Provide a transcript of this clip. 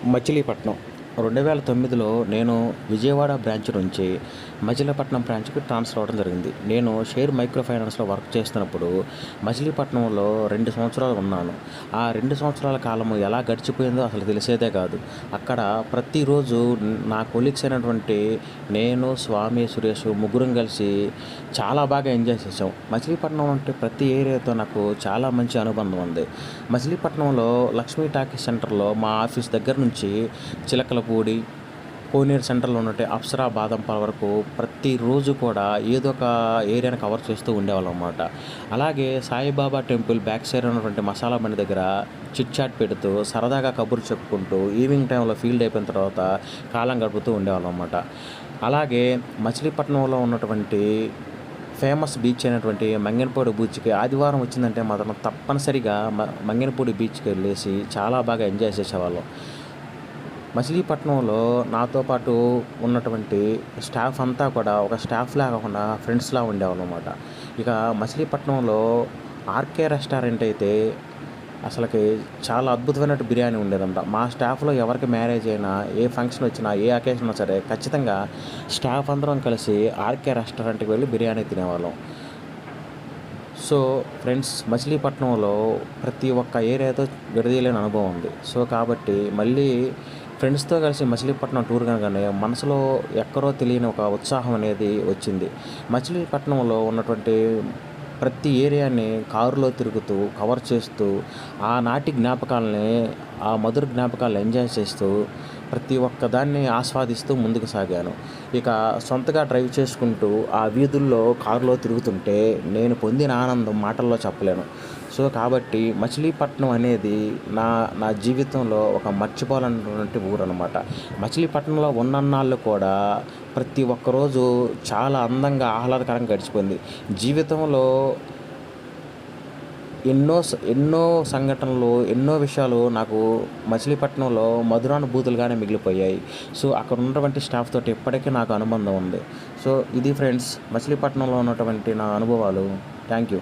మచిలీపట్నం 2009లో నేను విజయవాడ బ్రాంచ్ నుంచి మచిలీపట్నం బ్రాంచ్‌కి ట్రాన్స్‌ఫర్ అవ్వడం జరిగింది. నేను షేర్ మైక్రో ఫైనాన్స్‌లో వర్క్ చేస్తున్నప్పుడు మచిలీపట్నంలో 2 సంవత్సరాలు ఉన్నాను. ఆ 2 సంవత్సరాల కాలము ఎలా గడిచిపోయిందో అసలు తెలిసేదే కాదు. అక్కడ ప్రతిరోజు నా కొలీగ్స్ అయినటువంటి నేను, స్వామి, సురేష్ ముగ్గురం కలిసి చాలా బాగా ఎంజాయ్ చేసాం. మచిలీపట్నం అంటే ప్రతి ఏరియాతో నాకు చాలా మంచి అనుబంధం ఉంది. మచిలీపట్నంలో లక్ష్మీ టాకీస్ సెంటర్‌లో మా ఆఫీస్ దగ్గర నుంచి చిలకలపూడి, కోనేరు సెంటర్‌లో ఉన్నటి అప్సరా బాదంపా వరకు ప్రతిరోజు కూడా ఏదో ఒక ఏరియాని కవర్ చేస్తూ ఉండేవాళ్ళం అన్నమాట. అలాగే సాయిబాబా టెంపుల్ బ్యాక్ సైడ్ ఉన్నటువంటి మసాలా బండి దగ్గర చిట్ చాట్ పెడుతూ సరదాగా కబుర్లు చెప్పుకుంటూ ఈవినింగ్ టైంలో ఫీల్డ్ అయిపోయిన తర్వాత కాలం గడుపుతూ ఉండేవాళ్ళం అన్నమాట. అలాగే మచిలీపట్నంలో ఉన్నటువంటి ఫేమస్ బీచ్ అయినటువంటి మంగెనపూడి బీచ్‌కి ఆదివారం వచ్చిందంటే మాత్రం తప్పనిసరిగా మంగెనపూడి బీచ్‌కి వెళ్ళేసి చాలా బాగా ఎంజాయ్ చేసేవాళ్ళం. మచిలీపట్నంలో నాతో పాటు ఉన్నటువంటి స్టాఫ్ అంతా కూడా ఒక స్టాఫ్‌లా కాకుండా ఫ్రెండ్స్‌లా ఉండేవాళ్ళనమాట. ఇక మచిలీపట్నంలో ఆర్‌కే రెస్టారెంట్ అయితే అసలకి చాలా అద్భుతమైనటు బిర్యానీ ఉండేదన్నమాట. మా స్టాఫ్‌లో ఎవరికి మ్యారేజ్ అయినా, ఏ ఫంక్షన్ వచ్చినా, ఏ అకేషన్ ఉన్నా సరే ఖచ్చితంగా స్టాఫ్ అందరం కలిసి ఆర్‌కే రెస్టారెంట్‌కి వెళ్ళి బిర్యానీ తినేవాళ్ళం. సో, ఫ్రెండ్స్ మచిలీపట్నంలో ప్రతి ఒక్క ఏరియాతో విడదీయలేని అనుభవం ఉంది. సో, కాబట్టి మళ్ళీ ఫ్రెండ్స్‌తో కలిసి మచిలీపట్నం టూర్ అనగానే మనసులో ఎక్కడో తెలియని ఒక ఉత్సాహం అనేది వచ్చింది. మచిలీపట్నంలో ఉన్నటువంటి ప్రతి ఏరియాని కారులో తిరుగుతూ, కవర్ చేస్తూ, ఆనాటి జ్ఞాపకాల్ని, ఆ మధుర జ్ఞాపకాలను ఎంజాయ్ చేస్తూ, ప్రతి ఒక్కదాన్ని ఆస్వాదిస్తూ ముందుకు సాగాను. ఇక సొంతగా డ్రైవ్ చేసుకుంటూ ఆ వీధుల్లో కారులో తిరుగుతుంటే నేను పొందిన ఆనందం మాటల్లో చెప్పలేను. సో, కాబట్టి మచిలీపట్నం అనేది నా నా జీవితంలో ఒక మర్చిపోలేనటువంటి ఊరనమాట. మచిలీపట్నంలో ఉన్నన్నాళ్ళు కూడా ప్రతి ఒక్కరోజు చాలా అందంగా, ఆహ్లాదకరంగా గడిచిపోయింది. జీవితంలో ఎన్నో సంఘటనలు, ఎన్నో విషయాలు నాకు మచిలీపట్నంలో మధురానుభూతులుగానే మిగిలిపోయాయి. సో, అక్కడ ఉన్నటువంటి స్టాఫ్ తోటి ఇప్పటికీ నాకు అనుబంధం ఉంది. సో, ఇది ఫ్రెండ్స్ మచిలీపట్నంలో ఉన్నటువంటి నా అనుభవాలు. Thank you.